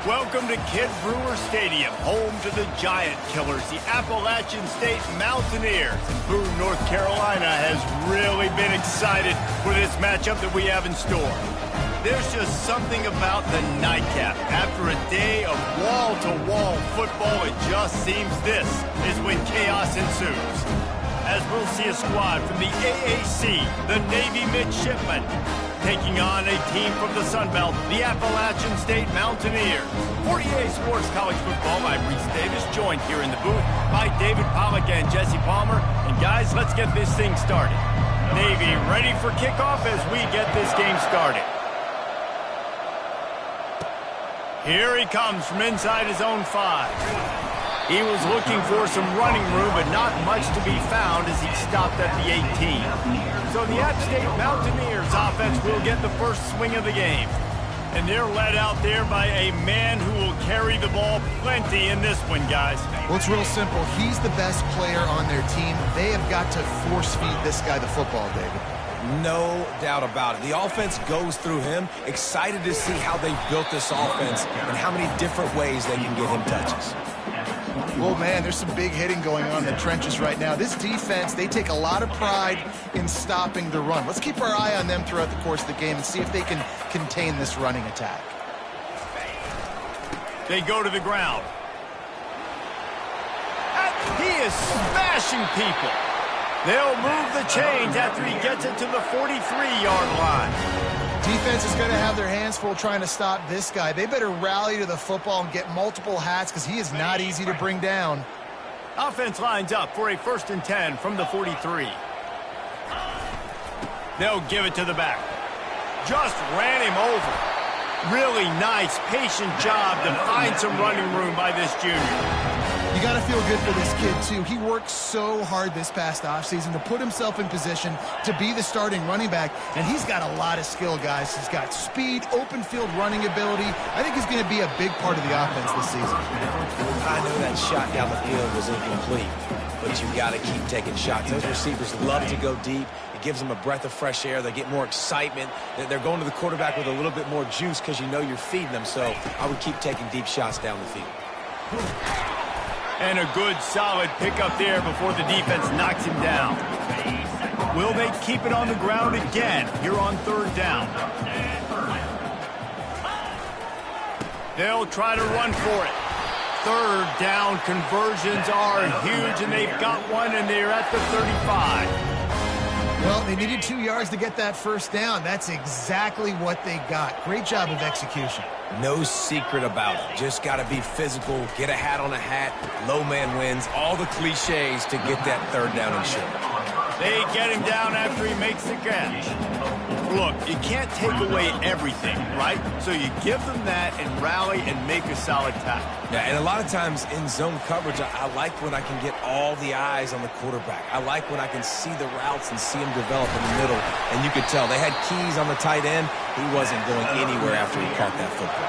Welcome to Kid Brewer Stadium, home to the Giant Killers, the Appalachian State Mountaineers. And Boone, North Carolina has really been excited for this matchup that we have in store. There's just something about the nightcap. After a day of wall-to-wall football, it just seems this is when chaos ensues. As we'll see a squad from the AAC, the Navy Midshipmen, taking on a team from the Sun Belt, the Appalachian State Mountaineers. 48 Sports College Football, I'm Reese Davis, joined here in the booth by David Pollack and Jesse Palmer. And guys, let's get this thing started. Navy ready for kickoff as we get this game started. Here he comes from inside his own 5. He was looking for some running room, but not much to be found as he stopped at the 18. So the App State Mountaineers offense will get the first swing of the game. And they're led out there by a man who will carry the ball plenty in this one, guys. Well, it's real simple. He's the best player on their team. They have got to force-feed this guy the football, David. No doubt about it. The offense goes through him. Excited to see how they've built this offense and how many different ways they can get him touches. Well, man, there's some big hitting going on in the trenches right now. This defense, they take a lot of pride in stopping the run. Let's keep our eye on them throughout the course of the game and see if they can contain this running attack. They go to the ground. And he is smashing people. They'll move the chains after he gets it to the 43-yard line. Defense is going to have their hands full trying to stop this guy. They better rally to the football and get multiple hats because he is not easy to bring down. Offense lines up for a 1st and 10 from the 43. They'll give it to the back. Just ran him over. Really nice, patient job to find some running room by this junior. You got to feel good for this kid, too. He worked so hard this past offseason to put himself in position to be the starting running back, and he's got a lot of skill, guys. He's got speed, open field running ability. I think he's going to be a big part of the offense this season. I know that shot down the field was incomplete, but you've got to keep taking shots. Those receivers love to go deep. It gives them a breath of fresh air. They get more excitement. They're going to the quarterback with a little bit more juice because you know you're feeding them, so I would keep taking deep shots down the field. And a good, solid pickup there before the defense knocks him down. Will they keep it on the ground again here on 3rd down? They'll try to run for it. 3rd down conversions are huge, and they've got one, and they're at the 35. Well, they needed 2 yards to get that 1st down. That's exactly what they got. Great job of execution. No secret about it. Just got to be physical, get a hat on a hat, low man wins, all the cliches to get that 3rd down and short. They get him down after he makes the catch. Look, you can't take away everything, right? So you give them that and rally and make a solid tackle. Yeah, and a lot of times in zone coverage, I like when I can get all the eyes on the quarterback. I like when I can see the routes and see him develop in the middle. And you could tell they had keys on the tight end. He wasn't going anywhere after he caught that football.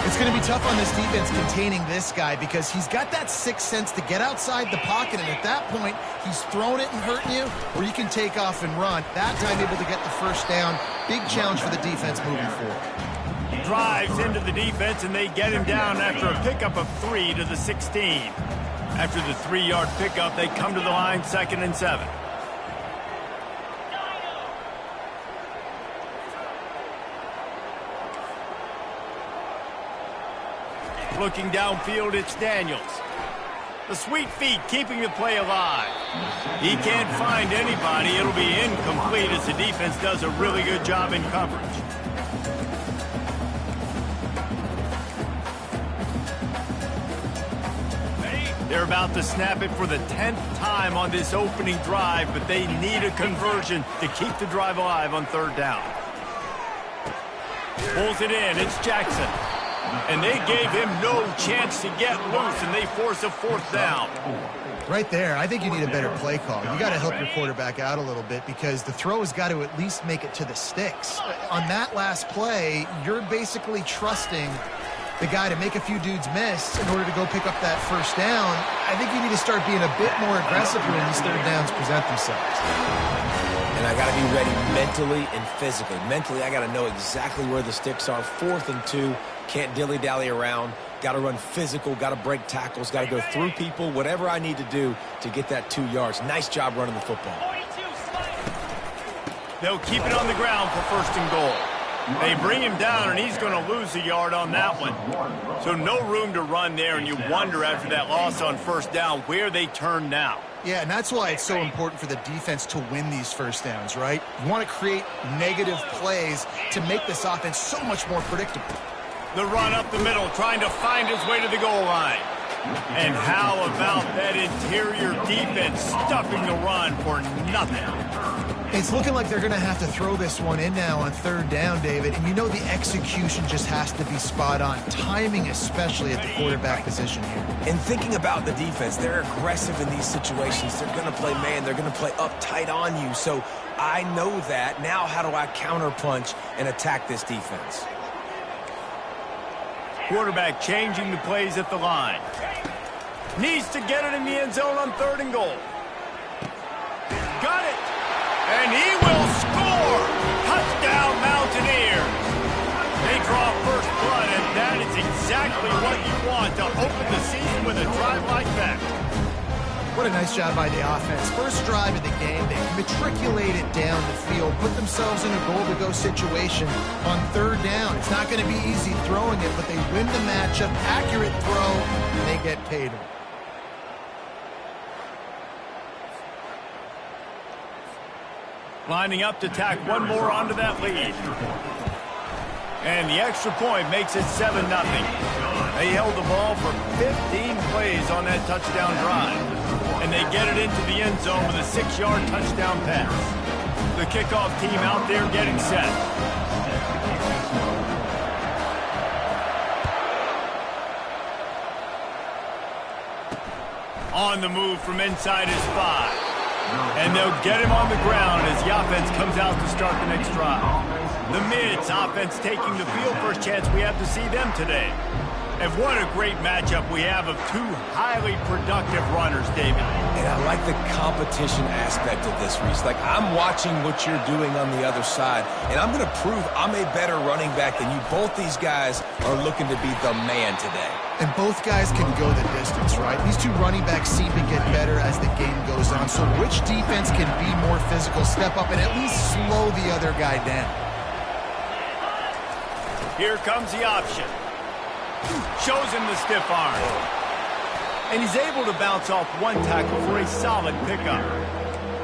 It's going to be tough on this defense containing this guy because he's got that sixth sense to get outside the pocket, and at that point, he's throwing it and hurting you, or you can take off and run. That time able to get the 1st down. Big challenge for the defense moving forward. Drives into the defense, and they get him down after a pickup of 3 to the 16. After the 3-yard pickup, they come to the line 2nd and 7. Looking downfield, it's Daniels. The sweet feet keeping the play alive. He can't find anybody. It'll be incomplete as the defense does a really good job in coverage. They're about to snap it for the 10th time on this opening drive, but they need a conversion to keep the drive alive on 3rd down. Pulls it in. It's Jackson. And they gave him no chance to get loose, and they force a 4th down. Right there, I think you need a better play call. You got to help your quarterback out a little bit because the throw has got to at least make it to the sticks. On that last play, you're basically trusting the guy to make a few dudes miss in order to go pick up that 1st down. I think you need to start being a bit more aggressive when these 3rd downs present themselves. And I got to be ready mentally and physically. Mentally, I got to know exactly where the sticks are. 4th and 2. Can't dilly-dally around. Got to run physical, got to break tackles, got to go through people, whatever I need to do to get that 2 yards. Nice job running the football. They'll keep it on the ground for 1st and goal. They bring him down, and he's going to lose a yard on that one. So no room to run there, and you wonder after that loss on 1st down where they turn now. Yeah, and that's why it's so important for the defense to win these 1st downs, right? You want to create negative plays to make this offense so much more predictable. The run up the middle, trying to find his way to the goal line. And how about that interior defense stuffing the run for nothing? It's looking like they're going to have to throw this one in now on 3rd down, David. And you know the execution just has to be spot on. Timing, especially at the quarterback position here. And thinking about the defense, they're aggressive in these situations. They're going to play man. They're going to play up tight on you. So I know that. Now how do I counterpunch and attack this defense? Quarterback changing the plays at the line. Needs to get it in the end zone on 3rd and goal. Got it. And he will score! Touchdown, Mountaineers! They draw first blood, and that is exactly what you want to open the season with a drive like that. What a nice job by the offense. First drive of the game, they matriculated down the field, put themselves in a goal-to-go situation on 3rd down. It's not going to be easy throwing it, but they win the matchup. Accurate throw, and they get paid. Lining up to tack one more onto that lead. And the extra point makes it 7-0. They held the ball for 15 plays on that touchdown drive. And they get it into the end zone with a 6-yard touchdown pass. The kickoff team out there getting set. On the move from inside his 5. And they'll get him on the ground as the offense comes out to start the next drive. The Mids offense taking the field. First chance we have to see them today. And what a great matchup we have of 2 highly productive runners, David. And I like the competition aspect of this, Reese. Like, I'm watching what you're doing on the other side, and I'm going to prove I'm a better running back than you. Both these guys are looking to be the man today. And both guys can go the distance, right? These 2 running backs seem to get better as the game goes on. So which defense can be more physical, step up, and at least slow the other guy down? Here comes the option. Shows him the stiff arm. And he's able to bounce off one tackle for a solid pickup.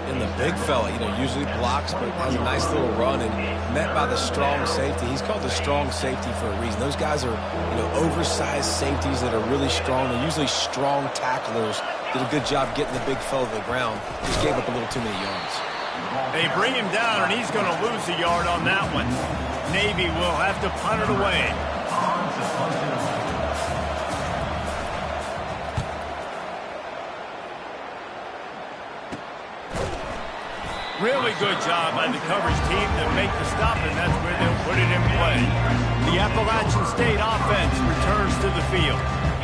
And the big fella, usually blocks, but has a nice little run and met by the strong safety. He's called the strong safety for a reason. Those guys are, oversized safeties that are really strong. They're usually strong tacklers. Did a good job getting the big fella to the ground. Just gave up a little too many yards. They bring him down, and he's going to lose a yard on that one. Navy will have to punt it away. Really good job by the coverage team to make the stop, and that's where they'll put it in play. The Appalachian State offense returns to the field.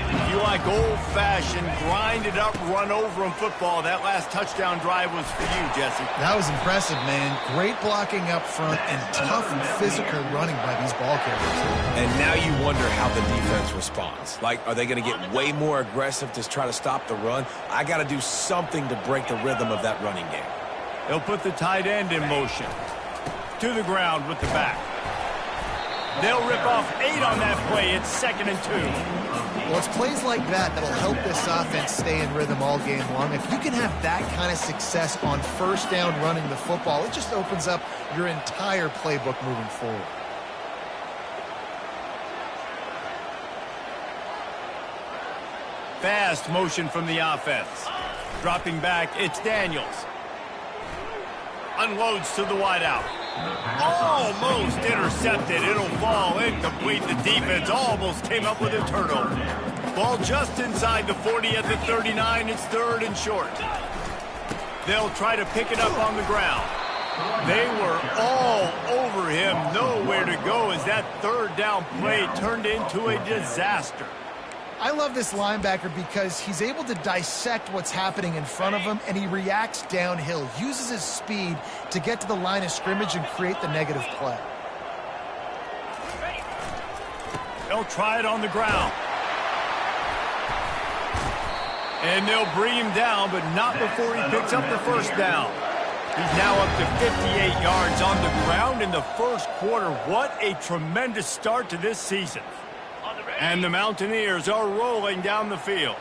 If you like old-fashioned, grind-it-up, run-over-'em football, that last touchdown drive was for you, Jesse. That was impressive, man. Great blocking up front and tough and physical running by these ball carriers. And now you wonder how the defense responds. Like, are they going to get way more aggressive to try to stop the run? I got to do something to break the rhythm of that running game. They'll put the tight end in motion. To the ground with the back. They'll rip off 8 on that play. It's 2nd and 2. Well, it's plays like that that'll help this offense stay in rhythm all game long. If you can have that kind of success on 1st down running the football, it just opens up your entire playbook moving forward. Fast motion from the offense. Dropping back, it's Daniels. Unloads to the wideout. Almost intercepted. It'll fall incomplete. The defense almost came up with a turnover. Ball just inside the 40 at the 39. It's 3rd and short. They'll try to pick it up on the ground. They were all over him. Nowhere to go as that 3rd down play turned into a disaster. I love this linebacker because he's able to dissect what's happening in front of him, and he reacts downhill, uses his speed to get to the line of scrimmage and create the negative play. They'll try it on the ground. And they'll bring him down, but not before he picks up the first down. He's now up to 58 yards on the ground in the first quarter. What a tremendous start to this season. And the Mountaineers are rolling down the field.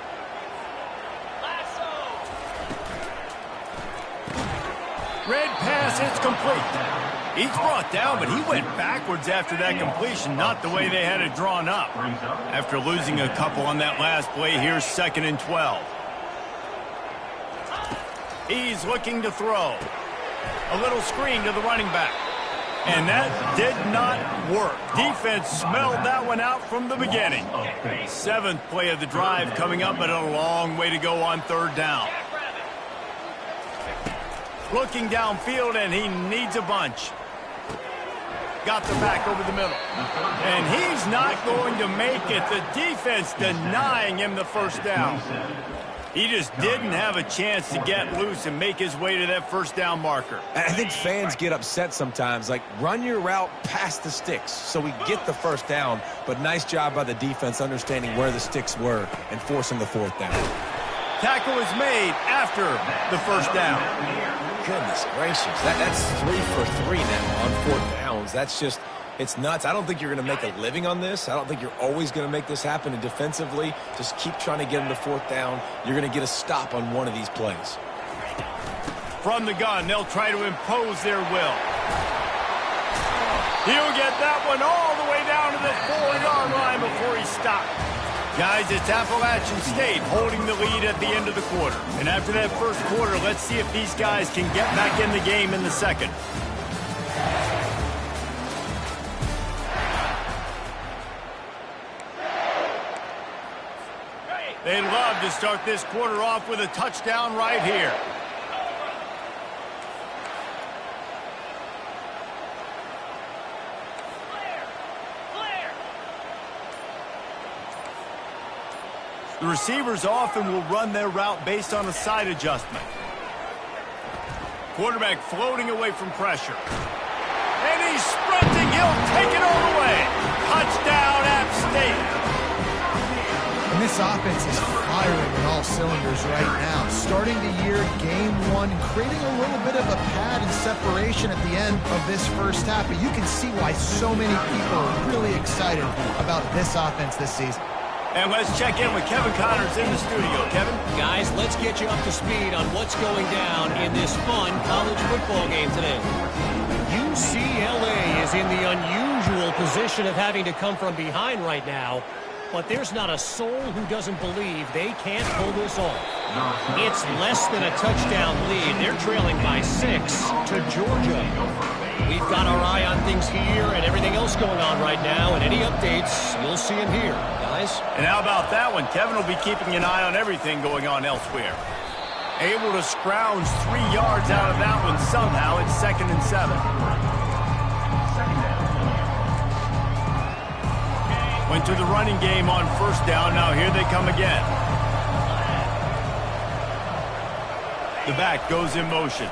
Red pass, it's complete. He's brought down, but he went backwards after that completion, not the way they had it drawn up. After losing a couple on that last play, here's 2nd and 12. He's looking to throw. A little screen to the running back. And that did not work. Defense smelled that one out from the beginning. 7th play of the drive coming up, but a long way to go on 3rd down. Looking downfield, and he needs a bunch. Got the back over the middle. And he's not going to make it. The defense denying him the first down. He just didn't have a chance to get loose and make his way to that first down marker. I think fans get upset sometimes. Like, run your route past the sticks so we get the first down. But nice job by the defense understanding where the sticks were and forcing the 4th down. Tackle is made after the first down. Goodness gracious. That's 3 for 3 now on 4th downs. That's just... it's nuts. I don't think you're going to make a living on this. I don't think you're always going to make this happen. And defensively, just keep trying to get them to 4th down. You're going to get a stop on one of these plays. From the gun, they'll try to impose their will. He'll get that one all the way down to the 4-yard line before he stopped. Guys, it's Appalachian State holding the lead at the end of the quarter. And after that first quarter, let's see if these guys can get back in the game in the second. They'd love to start this quarter off with a touchdown right here. The receivers often will run their route based on a side adjustment. Quarterback floating away from pressure. And he's sprinting. He'll take it all the way. Touchdown, App State. And this offense is firing on all cylinders right now. Starting the year, game 1, creating a little bit of a pad and separation at the end of this first half. But you can see why so many people are really excited about this offense this season. And let's check in with Kevin Connors in the studio. Kevin? Guys, let's get you up to speed on what's going down in this fun college football game today. UCLA is in the unusual position of having to come from behind right now. But there's not a soul who doesn't believe they can't pull this off. It's less than a touchdown lead. They're trailing by 6 to Georgia. We've got our eye on things here and everything else going on right now. And any updates, you'll see them here, guys. And how about that one? Kevin will be keeping an eye on everything going on elsewhere. Able to scrounge 3 yards out of that one somehow. It's 2nd and 7. Went to the running game on first down. Now here they come again. The back goes in motion.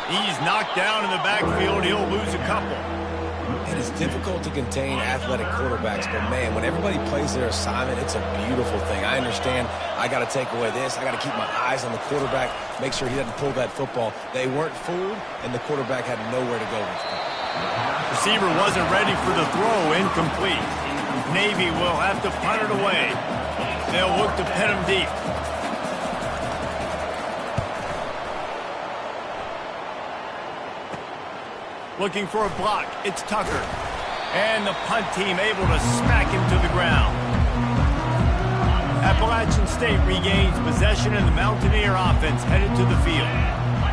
He's knocked down in the backfield. He'll lose a couple. It is difficult to contain athletic quarterbacks, but man, when everybody plays their assignment, it's a beautiful thing. I understand I got to take away this. I got to keep my eyes on the quarterback, make sure he doesn't pull that football. They weren't fooled, and the quarterback had nowhere to go with it. Receiver wasn't ready for the throw. Incomplete. Navy will have to punt it away. They'll look to pin him deep. Looking for a block. It's Tucker. And the punt team able to smack him to the ground. Appalachian State regains possession, and the Mountaineer offense headed to the field.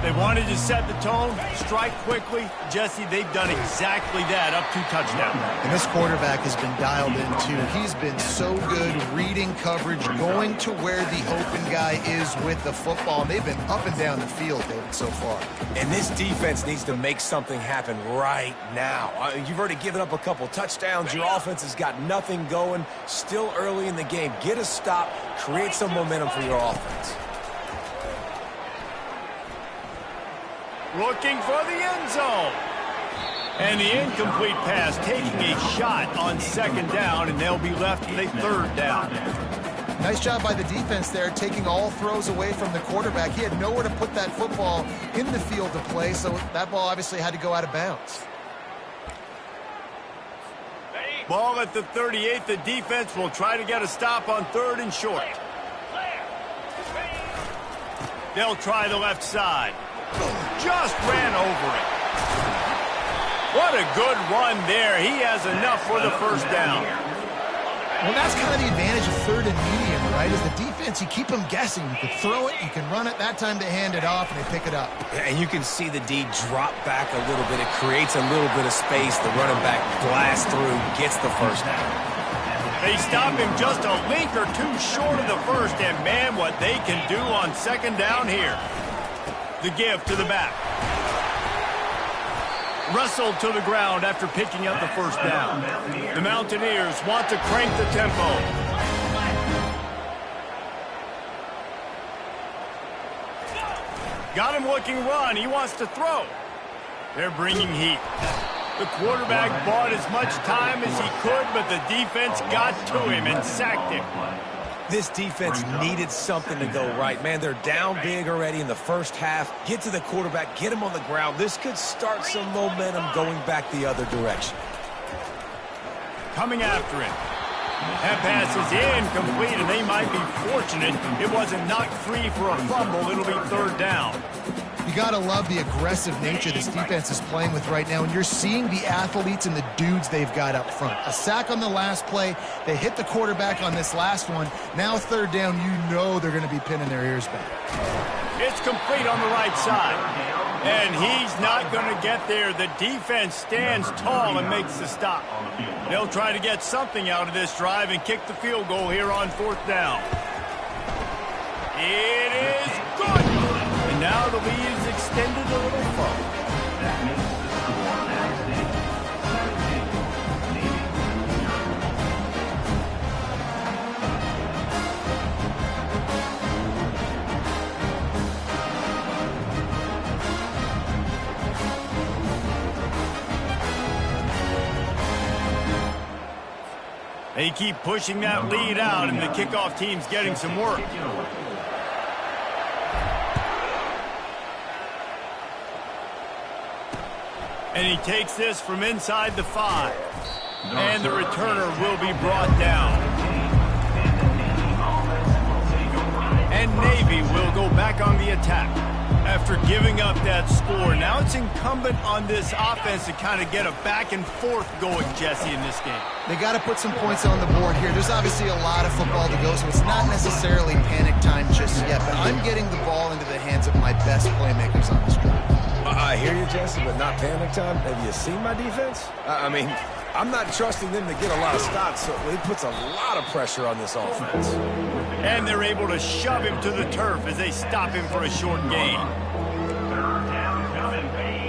They wanted to set the tone, strike quickly. Jesse, they've done exactly that, up 2 touchdowns. And this quarterback has been dialed in, too. He's been so good reading coverage, going to where the open guy is with the football. And they've been up and down the field, David, so far. And this defense needs to make something happen right now. You've already given up a couple touchdowns. Your offense has got nothing going. Still early in the game. Get a stop. Create some momentum for your offense. Looking for the end zone. And the incomplete pass taking a shot on second down, and they'll be left with a third down. Nice job by the defense there, taking all throws away from the quarterback. He had nowhere to put that football in the field to play, so that ball obviously had to go out of bounds. Ball at the 38. The defense will try to get a stop on third and short. They'll try the left side. Just ran over it. What a good run there. He has enough for the first down. Well, that's kind of the advantage of third and medium, right? Is the defense, you keep them guessing. You can throw it, you can run it. That time they hand it off, and they pick it up. And you can see the D drop back a little bit. It creates a little bit of space. The running back blasts through, gets the first down. They stop him just a link or two short of the first, and man, what they can do on second down here. The give to the back. Wrestled to the ground after picking up the first down. The Mountaineers want to crank the tempo. Got him looking run. He wants to throw. They're bringing heat. The quarterback bought as much time as he could, but the defense got to him and sacked him. This defense needed something to go right. Man, they're down big already in the first half. Get to the quarterback, get him on the ground. This could start some momentum going back the other direction. Coming after him. That pass is incomplete, and they might be fortunate it wasn't knocked free for a fumble. It'll be third down. You got to love the aggressive nature this defense is playing with right now, and you're seeing the athletes and the dudes they've got up front. A sack on the last play. They hit the quarterback on this last one. Now third down, you know they're going to be pinning their ears back. It's complete on the right side, and he's not going to get there. The defense stands tall and makes the stop. They'll try to get something out of this drive and kick the field goal here on fourth down. It is good. And now the lead is extended a little further. They keep pushing that lead out, and the kickoff team's getting some work. And he takes this from inside the 5. And the returner will be brought down. And Navy will go back on the attack. After giving up that score, now it's incumbent on this offense to kind of get a back and forth going, Jesse, in this game. They got to put some points on the board here. There's obviously a lot of football to go, so it's not necessarily panic time just yet, but I'm getting the ball into the hands of my best playmakers on this drive. I hear you, Jesse, but not panic time. Have you seen my defense? I mean, I'm not trusting them to get a lot of stops, so it puts a lot of pressure on this offense. And they're able to shove him to the turf as they stop him for a short gain.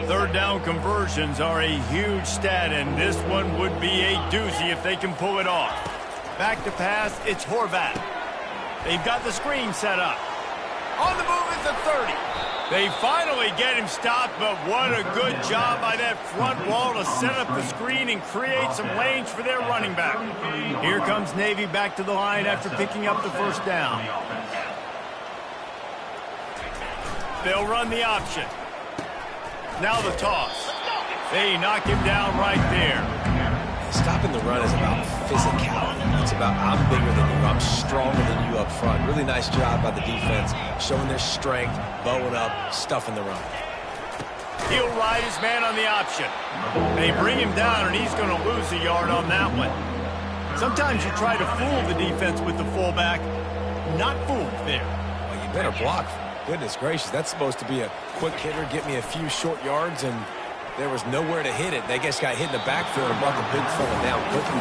Third down conversions are a huge stat, and this one would be a doozy if they can pull it off. Back to pass, it's Horvath. They've got the screen set up. On the move is the 30. They finally get him stopped, but what a good job by that front wall to set up the screen and create some lanes for their running back. Here comes Navy back to the line after picking up the first down. They'll run the option. Now the toss. They knock him down right there. Stopping the run is about physicality. It's about I'm bigger than you, I'm stronger than you up front. Really nice job by the defense, showing their strength, bowing up, stuffing the run. He'll ride his man on the option. They bring him down, and he's going to lose a yard on that one. Sometimes you try to fool the defense with the fullback. Not fooled there. Well, you better block. Goodness gracious, that's supposed to be a quick hitter, get me a few short yards, and there was nowhere to hit it. They just got hit in the backfield and brought the big fella down quickly.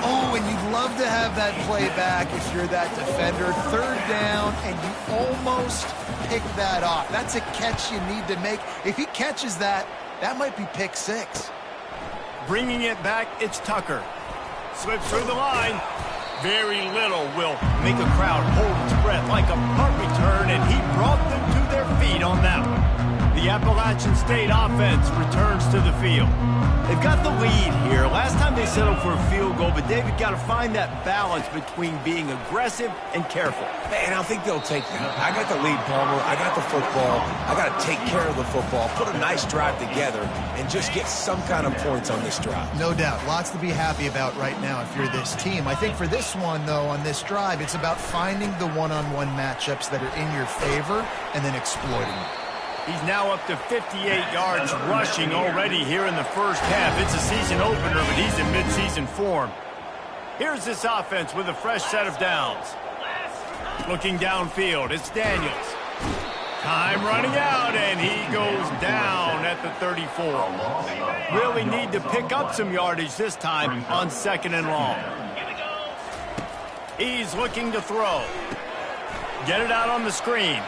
Oh, and you'd love to have that play back if you're that defender. Third down, and you almost pick that off. That's a catch you need to make. If he catches that, that might be pick 6. Bringing it back, it's Tucker. Slips through the line. Very little will make a crowd hold its breath like a punt return, and he brought them to their feet on that one. The Appalachian State offense returns to the field. They've got the lead here. Last time they settled for a field goal, but David got to find that balance between being aggressive and careful. And I think they'll take that. I got the lead, Palmer. I got the football. I got to take care of the football, put a nice drive together, and just get some kind of points on this drive. No doubt. Lots to be happy about right now if you're this team. I think for this one, though, on this drive, it's about finding the one-on-one matchups that are in your favor and then exploiting them. He's now up to 58 yards rushing already here in the first half. It's a season opener, but he's in midseason form. Here's this offense with a fresh set of downs. Looking downfield, it's Daniels. Time running out, and he goes down at the 34. Really need to pick up some yardage this time on 2nd and long. He's looking to throw. Get it out on the screen.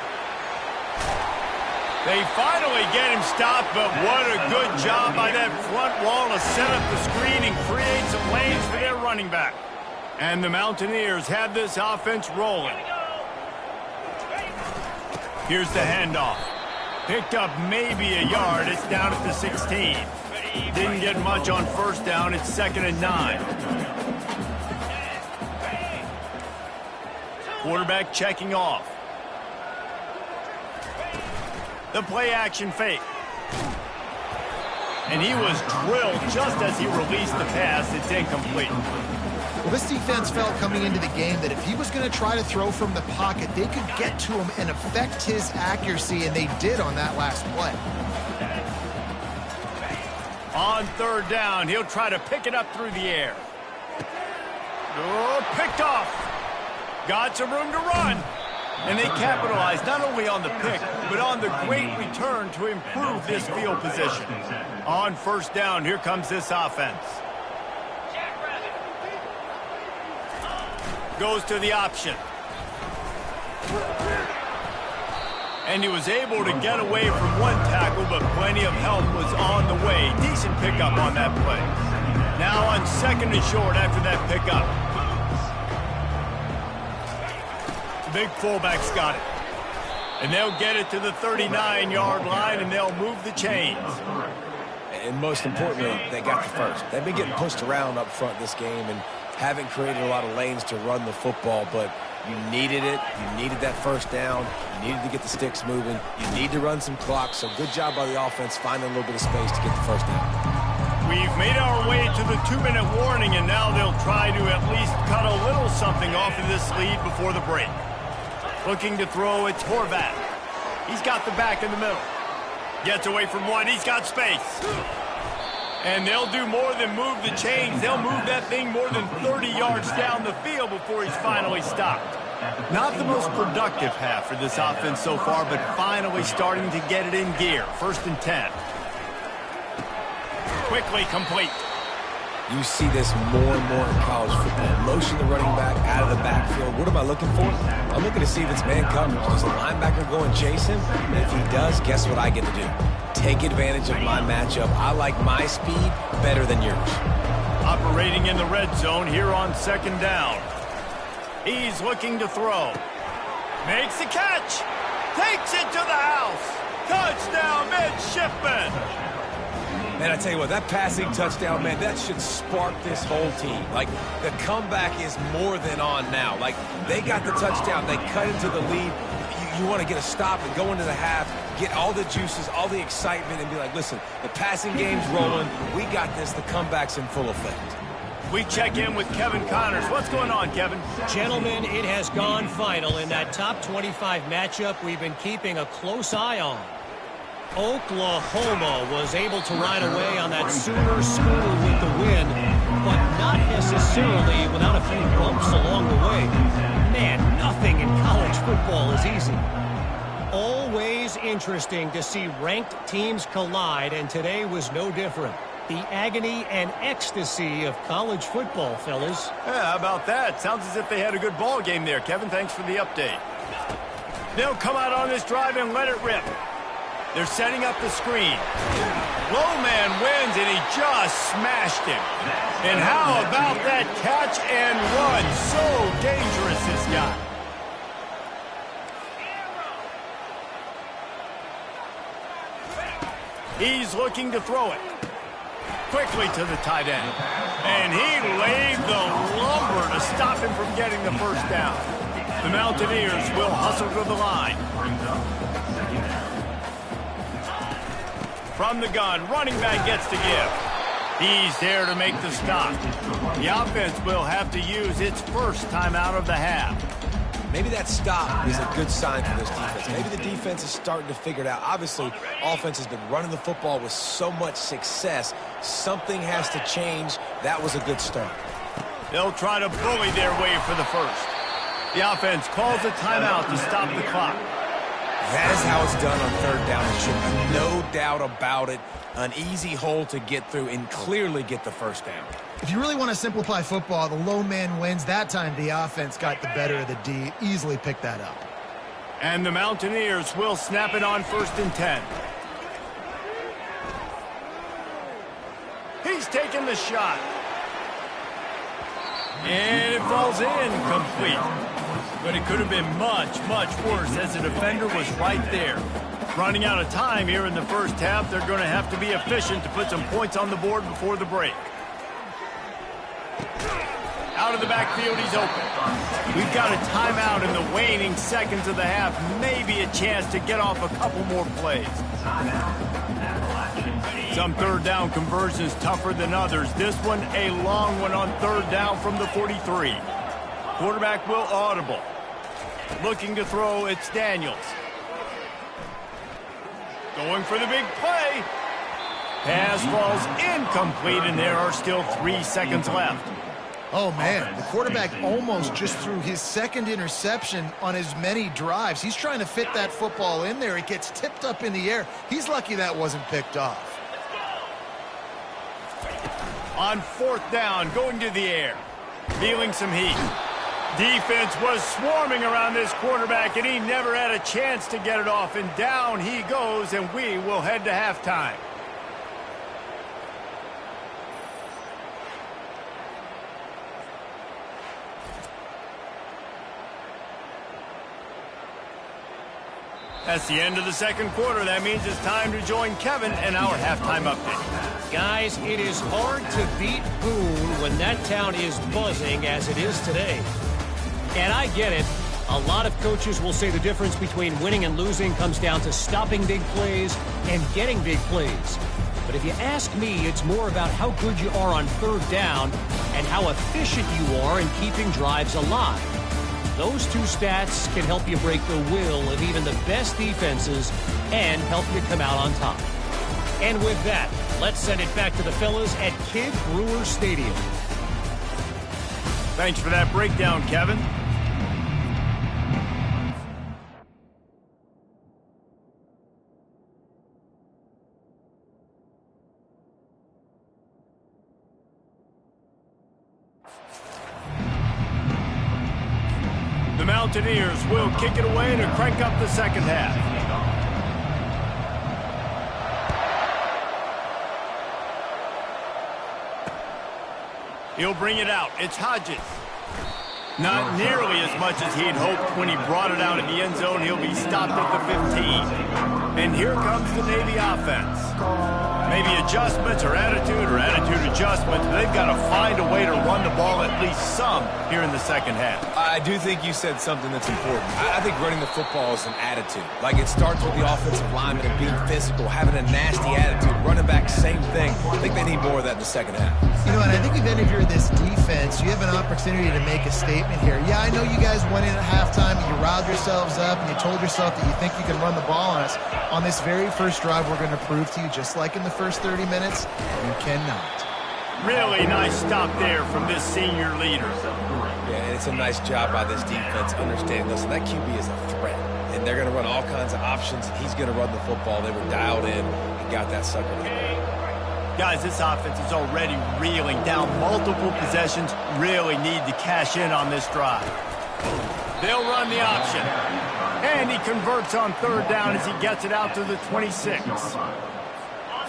They finally get him stopped, but what a good job by that front wall to set up the screen and create some lanes for their running back. And the Mountaineers have this offense rolling. Here's the handoff. Picked up maybe a yard. It's down at the 16. Didn't get much on first down. It's 2nd and 9. Quarterback checking off. The play-action fake. And he was drilled just as he released the pass. It's incomplete. Well, this defense felt coming into the game that if he was going to try to throw from the pocket, they could get to him and affect his accuracy, and they did on that last play. On 3rd down, he'll try to pick it up through the air. Oh, picked off. Got some room to run. And they capitalized not only on the pick, but on the great return to improve this field position. On 1st down, here comes this offense. Goes to the option. And he was able to get away from one tackle, but plenty of help was on the way. Decent pickup on that play. Now on 2nd and short after that pickup. The big fullback's got it. And they'll get it to the 39-yard line, and they'll move the chains. And most importantly, they got the first. They've been getting pushed around up front this game and haven't created a lot of lanes to run the football, but you needed it. You needed that first down. You needed to get the sticks moving. You need to run some clock, so good job by the offense finding a little bit of space to get the first down. We've made our way to the 2-minute warning, and now they'll try to at least cut a little something off of this lead before the break. Looking to throw, it's Horvath. He's got the back in the middle. Gets away from one, he's got space. And they'll do more than move the chains. They'll move that thing more than 30 yards down the field before he's finally stopped. Not the most productive half for this offense so far, but finally starting to get it in gear. 1st and 10. Quickly complete. You see this more and more in college football. Motion the running back out of the backfield. What am I looking for? I'm looking to see if it's man coverage. Does the linebacker go and chase him? And if he does, guess what I get to do? Take advantage of my matchup. I like my speed better than yours. Operating in the red zone here on 2nd down. He's looking to throw. Makes the catch. Takes it to the house. Touchdown, midshipman. Man, I tell you what, that passing touchdown, man, that should spark this whole team. Like, the comeback is more than on now. Like, they got the touchdown. They cut into the lead. You want to get a stop and go into the half, get all the juices, all the excitement, and be like, listen, the passing game's rolling. We got this. The comeback's in full effect. We check in with Kevin Connors. What's going on, Kevin? Gentlemen, it has gone final in that top 25 matchup we've been keeping a close eye on. Oklahoma was able to ride away on that Sooner scooter with the win, but not necessarily without a few bumps along the way. Man, nothing in college football is easy. Always interesting to see ranked teams collide, and today was no different. The agony and ecstasy of college football, fellas. Yeah, how about that? Sounds as if they had a good ball game there, Kevin. Thanks for the update. They'll come out on this drive and let it rip. They're setting up the screen. Low man wins, and he just smashed him. And how about that catch and run? So dangerous, this guy. He's looking to throw it. Quickly to the tight end. And he laid the lumber to stop him from getting the first down. The Mountaineers will hustle to the line. From the gun, running back gets to give. He's there to make the stop. The offense will have to use its first timeout of the half. Maybe that stop is a good sign for this defense. Maybe the defense is starting to figure it out. Obviously, offense has been running the football with so much success. Something has to change. That was a good start. They'll try to bully their way for the first. The offense calls a timeout to stop the clock. That is how it's done on third down. It should be no doubt about it. An easy hole to get through and clearly get the first down. If you really want to simplify football, the low man wins. That time the offense got the better of the D. Easily picked that up. And the Mountaineers will snap it on 1st and 10. He's taking the shot. And it falls in complete. But it could have been much, much worse as the defender was right there. Running out of time here in the first half, they're going to have to be efficient to put some points on the board before the break. Out of the backfield, he's open. We've got a timeout in the waning seconds of the half. Maybe a chance to get off a couple more plays. Some third down conversions tougher than others. This one, a long one on third down from the 43. Quarterback will audible. Looking to throw, it's Daniels. Going for the big play. Pass falls incomplete, and there are still 3 seconds left. Oh, man, the quarterback almost just threw his second interception on as many drives. He's trying to fit that football in there. It gets tipped up in the air. He's lucky that wasn't picked off. On 4th down, going to the air. Feeling some heat. Defense was swarming around this quarterback, and he never had a chance to get it off. And down he goes, and we will head to halftime. That's the end of the second quarter. That means it's time to join Kevin and our halftime update. Guys, it is hard to beat Boone when that town is buzzing as it is today. And I get it. A lot of coaches will say the difference between winning and losing comes down to stopping big plays and getting big plays. But if you ask me, it's more about how good you are on third down and how efficient you are in keeping drives alive. Those two stats can help you break the will of even the best defenses and help you come out on top. And with that, let's send it back to the fellas at Kid Brewer Stadium. Thanks for that breakdown, Kevin. The Mountaineers will kick it away to crank up the second half. He'll bring it out. It's Hodges. Not nearly as much as he'd hoped when he brought it out in the end zone. He'll be stopped at the 15. And here comes the Navy offense. Maybe adjustments or attitude adjustments, but they've got to find a way to run the ball at least some here in the second half. I do think you said something that's important. I think running the football is an attitude. Like, it starts with the offensive lineman and being physical, having a nasty attitude. Running back, same thing. I think they need more of that in the second half. You know, and I think if any of you are this defense, you have an opportunity to make a statement here. Yeah, I know you guys went in at halftime and you riled yourselves up and you told yourself that you think you can run the ball on us. On this very first drive, we're going to prove to you, just like in the first 30 minutes, you cannot. Really nice stop there from this senior leader. Yeah, and it's a nice job by this defense understanding, listen, that QB is a threat. And they're going to run all kinds of options, and he's going to run the football. They were dialed in and got that sucker to the ground. Guys, this offense is already reeling down multiple possessions. Really need to cash in on this drive. They'll run the option. And he converts on third down as he gets it out to the 26.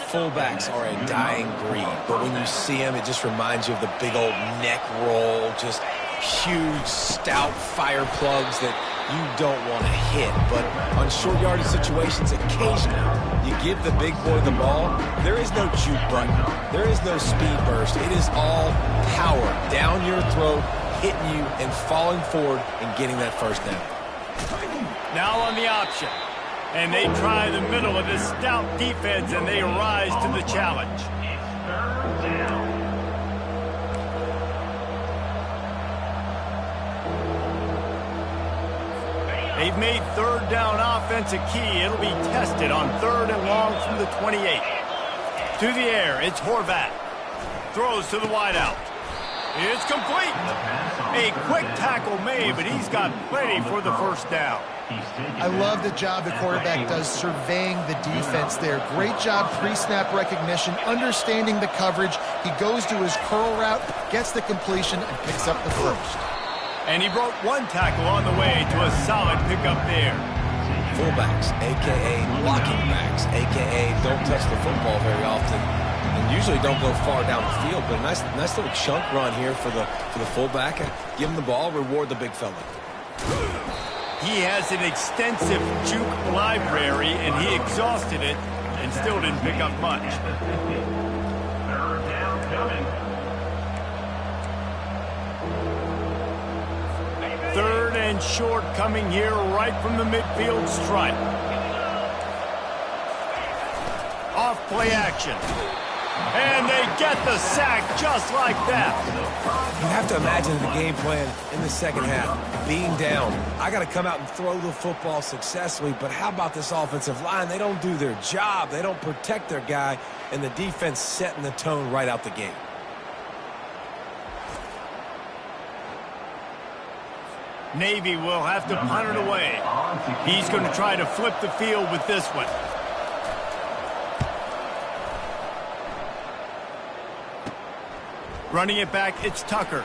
Fullbacks are a dying breed, but when you see him, it just reminds you of the big old neck roll, just huge, stout fire plugs that you don't want to hit. But on short yardage situations, occasionally you give the big boy the ball. There is no juke button. There is no speed burst. It is all power down your throat, hitting you and falling forward and getting that first down. Now on the option. And they try the middle of this stout defense, and they rise to the challenge. They've made third down offense a key. It'll be tested on 3rd and long from the 28. To the air, it's Horvath. Throws to the wideout. It's complete. A quick tackle made, but he's got plenty for the first down. I love the job the quarterback does surveying the defense there. Great job pre-snap recognition, understanding the coverage. He goes to his curl route, gets the completion, and picks up the first. And he broke one tackle on the way to a solid pickup there. Fullbacks, a.k.a. blocking backs, a.k.a. don't touch the football very often and usually don't go far down the field. But a nice little chunk run here for the fullback. Give him the ball, reward the big fella. He has an extensive juke library, and he exhausted it and still didn't pick up much. Third and short coming here right from the midfield stripe. Off play action. And they get the sack just like that. You have to imagine the game plan in the second half. Being down, I got to come out and throw the football successfully, but how about this offensive line? They don't do their job. They don't protect their guy, and the defense setting the tone right out the gate. Navy will have to punt it away. He's going to try to flip the field with this one. Running it back, it's Tucker.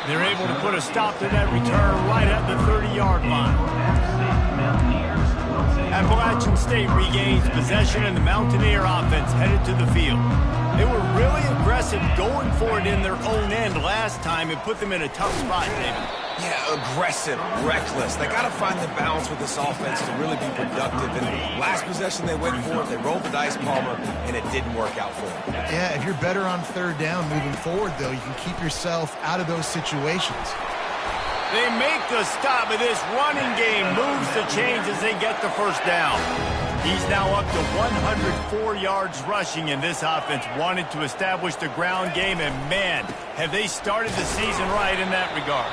They're able to put a stop to that return right at the 30-yard line. Appalachian State regains possession, and the Mountaineer offense headed to the field. They were really aggressive going for it in their own end last time. It put them in a tough spot, David. Yeah, aggressive, reckless. They got to find the balance with this offense to really be productive. And last possession they went for it, they rolled the dice, Palmer, and it didn't work out for them. Yeah, if you're better on third down moving forward, though, you can keep yourself out of those situations. They make the stop, but this running game moves the chains as they get the first down. He's now up to 104 yards rushing, and this offense wanted to establish the ground game, and man, have they started the season right in that regard.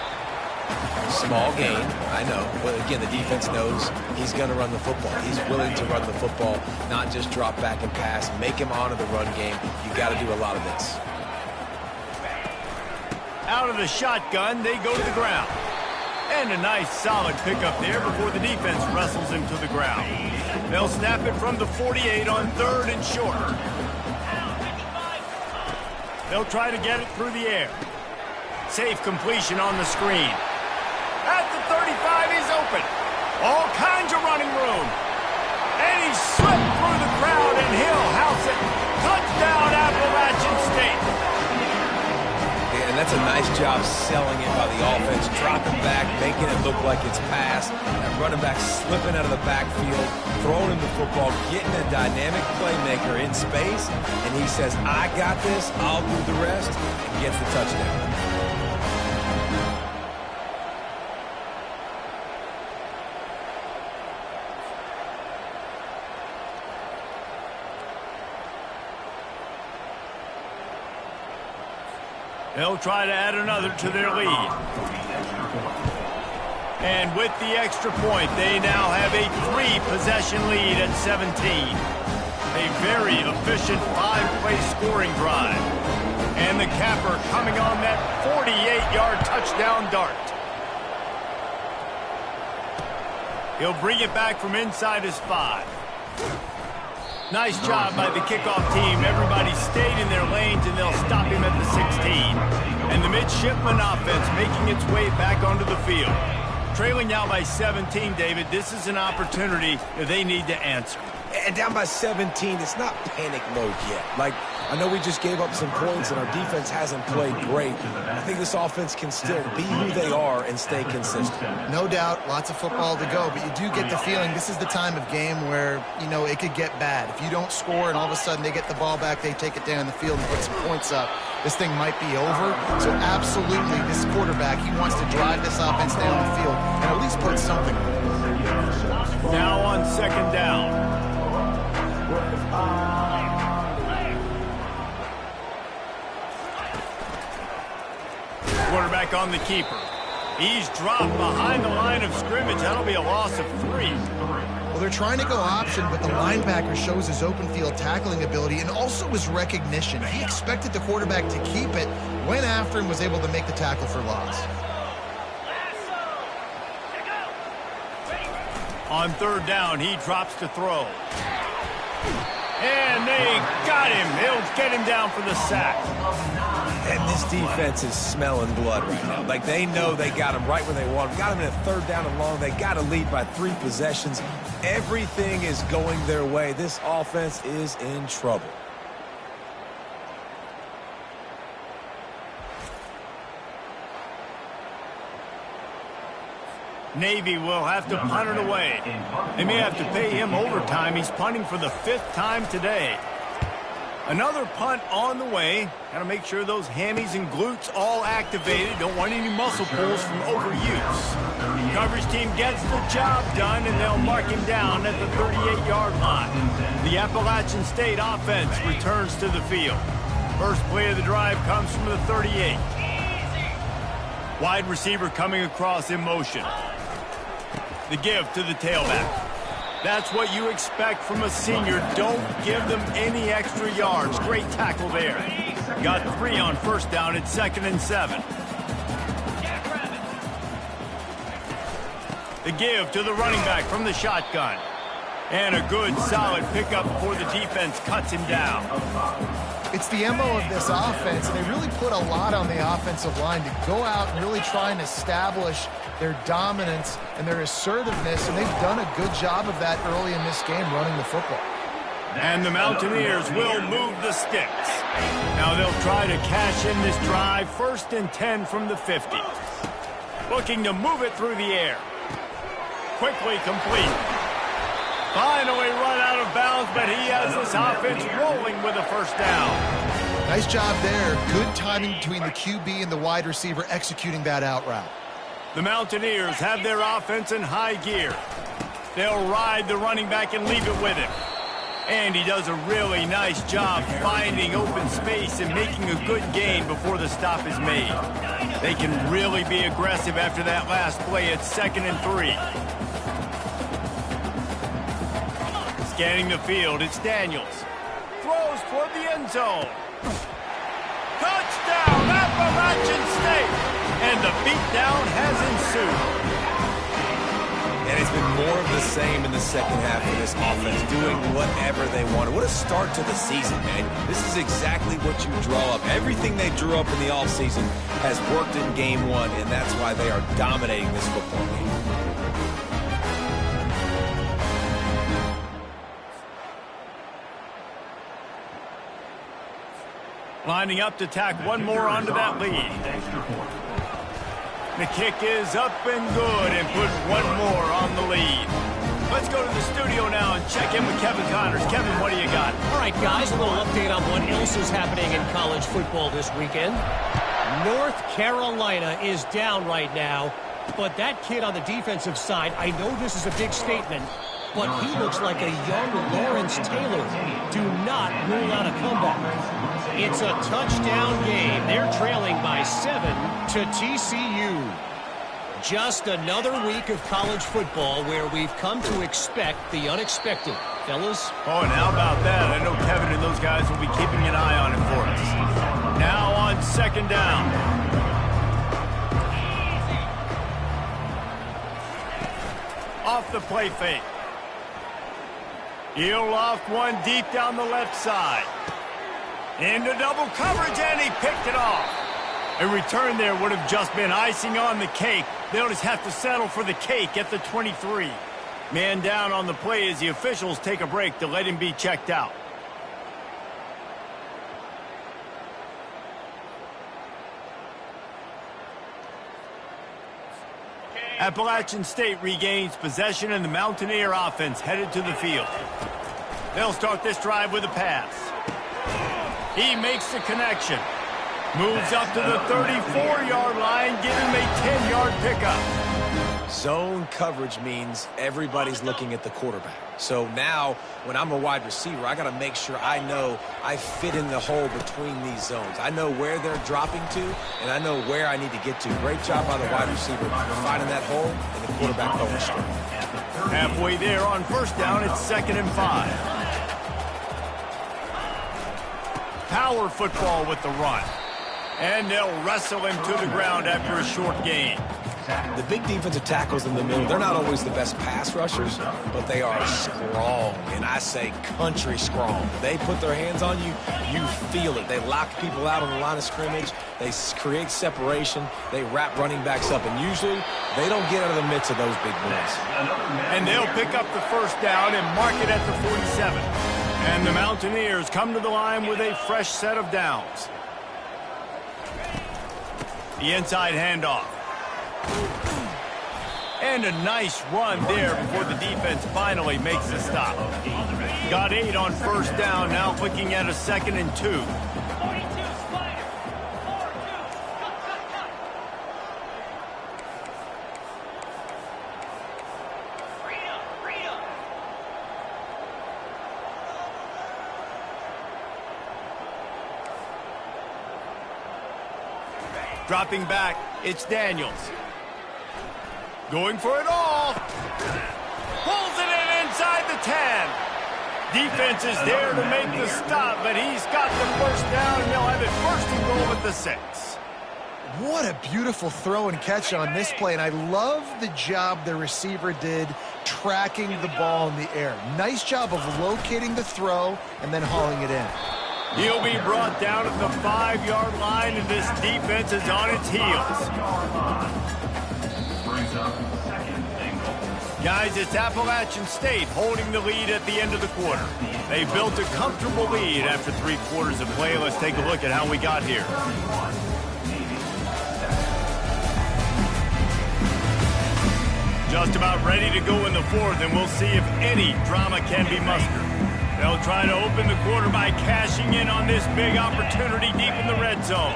Small gain, I know, but again, the defense knows he's going to run the football. He's willing to run the football, not just drop back and pass, make him honor the run game. You got to do a lot of this. Out of the shotgun, they go to the ground. And a nice solid pickup there before the defense wrestles him to the ground. They'll snap it from the 48 on 3rd and short. They'll try to get it through the air. Safe completion on the screen. At the 35, he's open. All kinds of running room. And he slipped through the crowd, and he'll house it. Touchdown, Appalachian State. And that's a nice job selling it by the offense, dropping back, making it look like it's passed. That running back slipping out of the backfield, throwing him the football, getting a dynamic playmaker in space, and he says, I got this, I'll do the rest, and gets the touchdown. They'll try to add another to their lead. And with the extra point, they now have a 3-possession lead at 17. A very efficient 5-play scoring drive. And the capper coming on that 48-yard touchdown dart. He'll bring it back from inside his 5. Nice job by the kickoff team. Everybody stayed in their lanes, and they'll stop him at the 16. And the midshipman offense making its way back onto the field. Trailing now by 17, David, this is an opportunity that they need to answer. And down by 17, it's not panic mode yet. Like, I know we just gave up some points and our defense hasn't played great. I think this offense can still be who they are and stay consistent. No doubt, lots of football to go, but you do get the feeling this is the time of game where, you know, it could get bad. If you don't score and all of a sudden they get the ball back, they take it down the field and put some points up, this thing might be over. So absolutely, this quarterback, he wants to drive this offense down the field and at least put something. Now on second down. Quarterback on the keeper. He's dropped behind the line of scrimmage. That'll be a loss of 3. Well, they're trying to go option, but the linebacker shows his open field tackling ability and also his recognition. He expected the quarterback to keep it, went after and was able to make the tackle for loss. On third down, he drops to throw. And they got him. He'll get him down for the sack. And this defense is smelling blood right now. Like, they know they got him right where they want him. Got him in a third down and long. They got to lead by 3 possessions. Everything is going their way. This offense is in trouble. Navy will have to punt it away. They may have to pay him overtime. He's punting for the 5th time today. Another punt on the way. Got to make sure those hammies and glutes all activated. Don't want any muscle pulls from overuse. Coverage team gets the job done, and they'll mark him down at the 38-yard line. The Appalachian State offense returns to the field. First play of the drive comes from the 38. Wide receiver coming across in motion. The give to the tailback. That's what you expect from a senior. Don't give them any extra yards. Great tackle there. Got 3 on first down at 2nd and 7. The give to the running back from the shotgun. And a good, solid pickup before the defense cuts him down. It's the MO of this offense, and they really put a lot on the offensive line to go out and really try and establish their dominance and their assertiveness, and they've done a good job of that early in this game running the football. And the Mountaineers will move the sticks. Now they'll try to cash in this drive. 1st and 10 from the 50. Looking to move it through the air. Quickly complete. Finally run out of bounds, but he has this offense rolling with a first down. Nice job there. Good timing between the QB and the wide receiver executing that out route. The Mountaineers have their offense in high gear. They'll ride the running back and leave it with him. And he does a really nice job finding open space and making a good gain before the stop is made. They can really be aggressive after that last play at 2nd and 3. Scanning the field, it's Daniels. Throws toward the end zone. Touchdown, Appalachian State! And the beatdown has ensued. And it's been more of the same in the second half of this offense, doing whatever they wanted. What a start to the season, man. This is exactly what you draw up. Everything they drew up in the offseason has worked in game 1, and that's why they are dominating this football game. Lining up to tack one more onto that lead. The kick is up and good and put one more on the lead. Let's go to the studio now and check in with Kevin Connors. Kevin, what do you got? All right, guys, a little update on what else is happening in college football this weekend. North Carolina is down right now, but that kid on the defensive side, I know this is a big statement, but he looks like a young Lawrence Taylor. Do not rule out a comeback. It's a touchdown game. They're trailing by 7 to TCU. Just another week of college football where we've come to expect the unexpected. Fellas? Oh, and how about that? I know Kevin and those guys will be keeping an eye on it for us. Now on 2nd down. Off the play fake. He'll loft one deep down the left side. Into double coverage, and he picked it off. A return there would have just been icing on the cake. They'll just have to settle for the cake at the 23. Man down on the play as the officials take a break to let him be checked out. Appalachian State regains possession and the Mountaineer offense headed to the field. They'll start this drive with a pass. He makes the connection. Moves up to the 34-yard line, giving him a 10-yard pickup. Zone coverage means everybody's looking at the quarterback. So now, when I'm a wide receiver, I got to make sure I know I fit in the hole between these zones. I know where they're dropping to, and I know where I need to get to. Great job by the wide receiver finding that hole, and the quarterback going straight. Halfway there on first down, it's 2nd and 5. Power football with the run. And they'll wrestle him to the ground after a short gain. The big defensive tackles in the middle, they're not always the best pass rushers, but they are strong, and I say country strong. They put their hands on you, you feel it. They lock people out on the line of scrimmage. They create separation. They wrap running backs up, and usually they don't get out of the midst of those big boys. And they'll pick up the first down and mark it at the 47. And the Mountaineers come to the line with a fresh set of downs. The inside handoff. And a nice run there before the defense finally makes a stop. Got 8 on first down, now looking at a 2nd and 2. Dropping back, it's Daniels. Going for it all. Pulls it in inside the 10. Defense is there to make the stop, but he's got the first down, and they'll have it 1st and goal at the 6. What a beautiful throw and catch on this play, and I love the job the receiver did tracking the ball in the air. Nice job of locating the throw and then hauling it in. He'll be brought down at the 5-yard line, and this defense is on its heels. Guys, it's Appalachian State holding the lead at the end of the quarter. They built a comfortable lead after 3 quarters of play. Let's take a look at how we got here. Just about ready to go in the 4th, and we'll see if any drama can be mustered. They'll try to open the quarter by cashing in on this big opportunity deep in the red zone.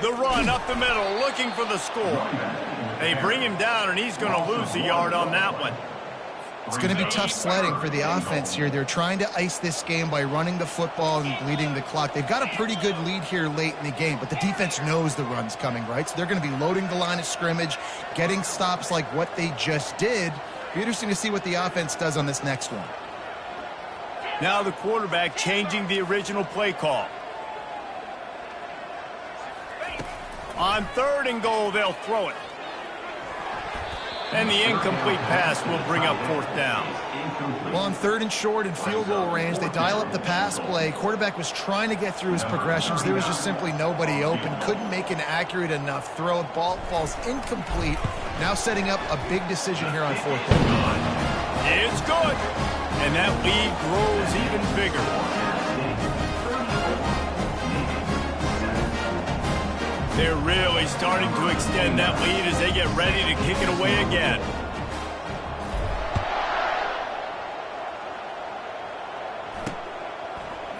The run up the middle, looking for the score. They bring him down, and he's going to lose a yard on that one. It's going to be tough sledding for the offense here. They're trying to ice this game by running the football and bleeding the clock. They've got a pretty good lead here late in the game, but the defense knows the run's coming, right? So they're going to be loading the line of scrimmage, getting stops like what they just did. It'll be interesting to see what the offense does on this next one. Now the quarterback changing the original play call. On 3rd and goal, they'll throw it. And the incomplete pass will bring up 4th down. Well, on 3rd and short and field goal range, they dial up the pass play. Quarterback was trying to get through his progressions. There was just simply nobody open. Couldn't make an accurate enough throw. Ball falls incomplete. Now setting up a big decision here on 4th down. It's good. And that lead grows even bigger. They're really starting to extend that lead as they get ready to kick it away again.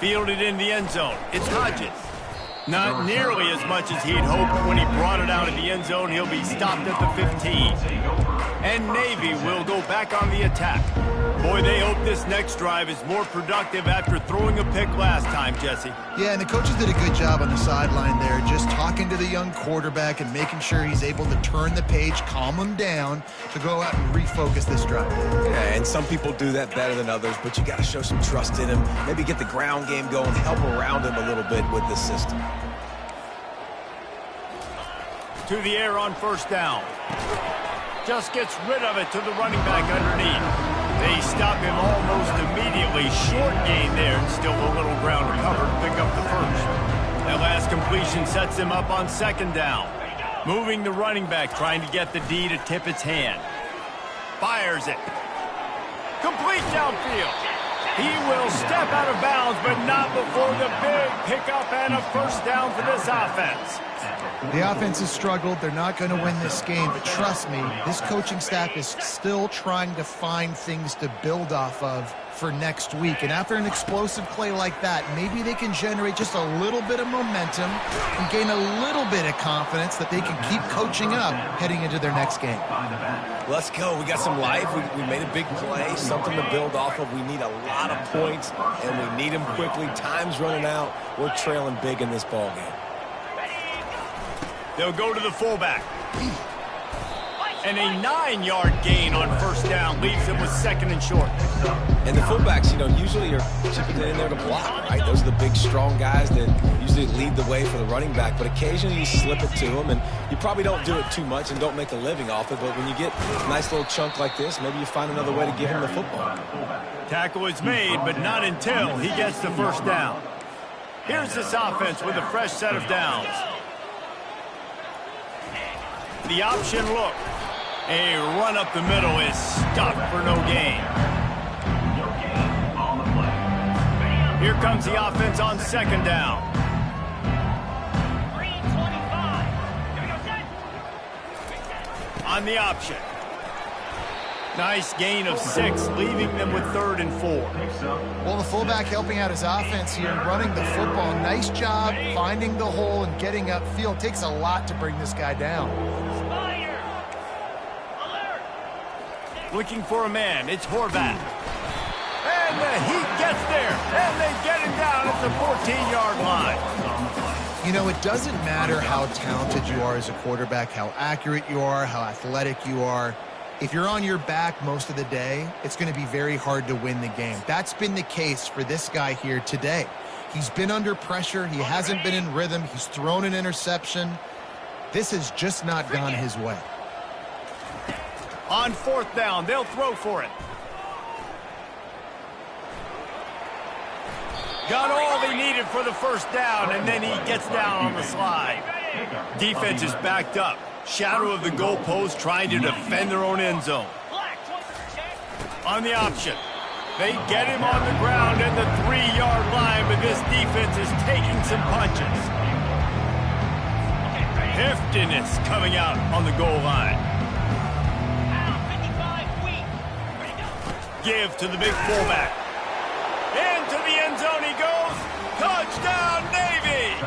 Fielded in the end zone. It's Hodges. Not nearly as much as he'd hoped when he brought it out of the end zone. He'll be stopped at the 15. And Navy will go back on the attack. Boy, they hope this next drive is more productive after throwing a pick last time, Jesse. Yeah, and the coaches did a good job on the sideline there, just talking to the young quarterback and making sure he's able to turn the page, calm him down, to go out and refocus this drive. Yeah, and some people do that better than others, but you got to show some trust in him. Maybe get the ground game going, help around him a little bit with this system. To the air on 1st down. Just gets rid of it to the running back underneath. They stop him almost immediately. Short gain there, and still a little ground to cover to pick up the 1st. That last completion sets him up on 2nd down. Moving the running back, trying to get the D to tip its hand. fires it. Complete downfield. He will step out of bounds, but not before the big pickup and a first down for this offense. The offense has struggled. They're not going to win this game, but trust me, this coaching staff is still trying to find things to build off of for next week. And after an explosive play like that, maybe they can generate just a little bit of momentum and gain a little bit of confidence that they can keep coaching up heading into their next game. Let's go. We got some life. We made a big play, something to build off of. We need a lot of points, and we need them quickly. Time's running out. We're trailing big in this ball game. They'll go to the fullback. And a 9-yard gain on first down leaves them with second and short. And the fullbacks, usually are typically in there to block, right? Those are the big, strong guys that usually lead the way for the running back. But occasionally you slip it to them, and you probably don't do it too much and don't make a living off it. But when you get a nice little chunk like this, maybe you find another way to give him the football. Tackle is made, but not until he gets the first down. Here's this offense with a fresh set of downs. The option look. A run up the middle is stopped for no gain. Here comes the offense on second down. On the option. Nice gain of 6, leaving them with 3rd and 4. Well, the fullback helping out his offense here, running the football. Nice job finding the hole and getting upfield. Takes a lot to bring this guy down. Looking for a man. It's Horvath. And the heat gets there. And they get him down at the 14-yard line. It doesn't matter how talented you are as a quarterback, how accurate you are, how athletic you are. If you're on your back most of the day, it's going to be very hard to win the game. That's been the case for this guy here today. He's been under pressure. He hasn't been in rhythm. He's thrown an interception. This has just not gone his way. On 4th down, they'll throw for it. Got all they needed for the first down, and then he gets down on the slide. Defense is backed up. Shadow of the goalpost, trying to defend their own end zone. On the option. They get him on the ground at the 3-yard line, but this defense is taking some punches. Heftiness coming out on the goal line. Give to the big fullback. Into the end zone he goes. Touchdown, Navy!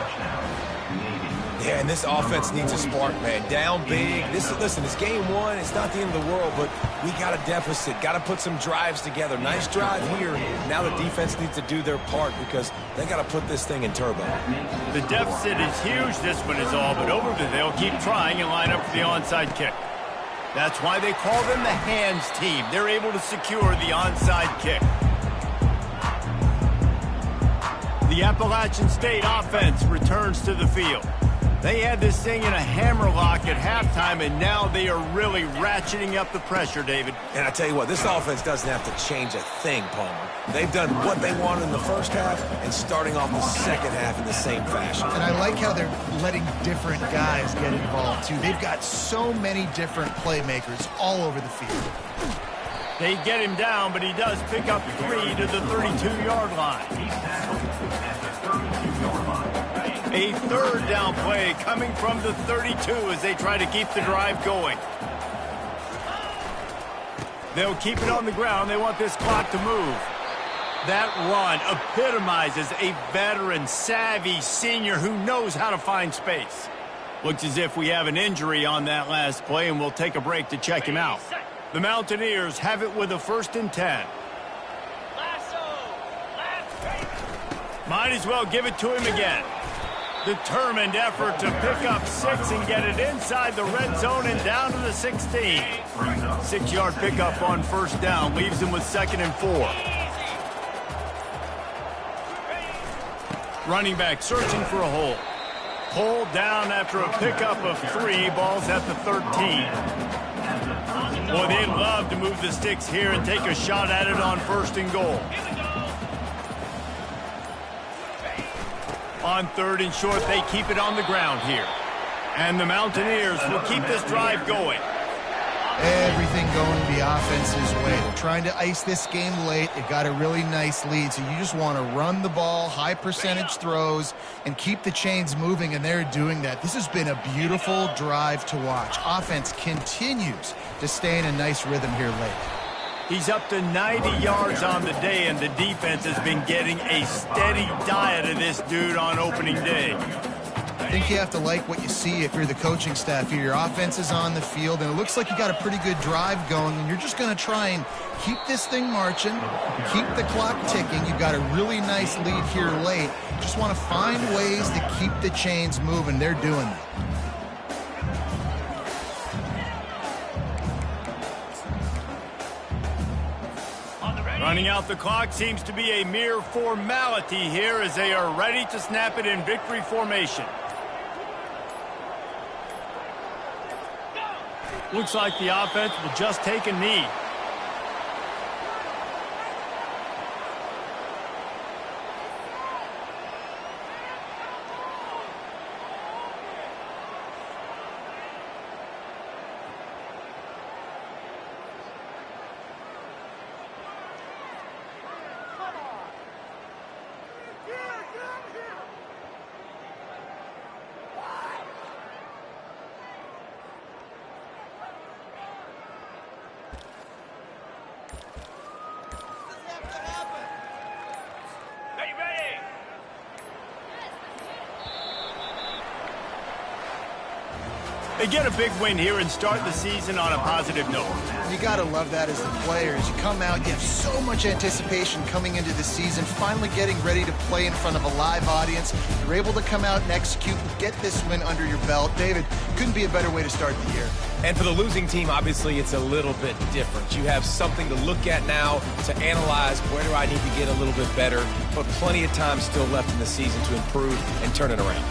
Yeah, and this offense needs a spark, man. Down big. Listen, it's game 1. It's not the end of the world, but we got a deficit. Got to put some drives together. Nice drive here. Now the defense needs to do their part because they got to put this thing in turbo. The deficit is huge. This one is all but over, but they'll keep trying and line up for the onside kick. That's why they call them the hands team. They're able to secure the onside kick. The Appalachian State offense returns to the field. They had this thing in a hammerlock at halftime, and now they are really ratcheting up the pressure, David. And I tell you what, this offense doesn't have to change a thing, Palmer. They've done what they wanted in the first half and starting off the second half in the same fashion. And I like how they're letting different guys get involved, too. They've got so many different playmakers all over the field. They get him down, but he does pick up 3 to the 32-yard line. A 3rd down play coming from the 32 as they try to keep the drive going. They'll keep it on the ground. They want this clock to move. That run epitomizes a veteran, savvy senior who knows how to find space. Looks as if we have an injury on that last play, and we'll take a break to check him out. The Mountaineers have it with a 1st and 10. Might as well give it to him again. Determined effort to pick up 6 and get it inside the red zone and down to the 16. 6-yard pickup on 1st down leaves him with 2nd and 4. Running back searching for a hole. Pulled down after a pickup of 3. Ball's at the 13. Boy, they'd love to move the sticks here and take a shot at it on 1st and goal. On 3rd and short, they keep it on the ground here. And the Mountaineers will keep this drive going. Everything going the offense's way. They're trying to ice this game late. They've got a really nice lead, so you just want to run the ball, high percentage throws, and keep the chains moving, and they're doing that. This has been a beautiful drive to watch. Offense continues to stay in a nice rhythm here late. He's up to 90 yards on the day, and the defense has been getting a steady diet of this dude on opening day. I think you have to like what you see if you're the coaching staff here. Your offense is on the field, and it looks like you got a pretty good drive going, and you're just going to try and keep this thing marching, keep the clock ticking. You've got a really nice lead here late. Just want to find ways to keep the chains moving. They're doing that. Running out the clock seems to be a mere formality here as they are ready to snap it in victory formation. Looks like the offense will just take a knee. They get a big win here and start the season on a positive note. You got to love that as the players. You come out, you have so much anticipation coming into the season, finally getting ready to play in front of a live audience. You're able to come out and execute and get this win under your belt. David, couldn't be a better way to start the year. And for the losing team, obviously, it's a little bit different. You have something to look at now to analyze where do I need to get a little bit better, but plenty of time still left in the season to improve and turn it around.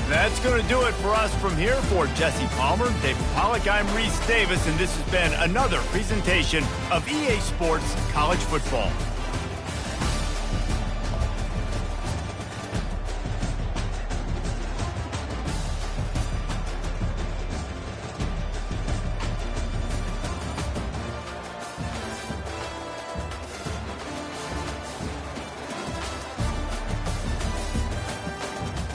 That's going to do it for us from here. For Jesse Palmer, David Pollack, I'm Reese Davis, and this has been another presentation of EA Sports College Football.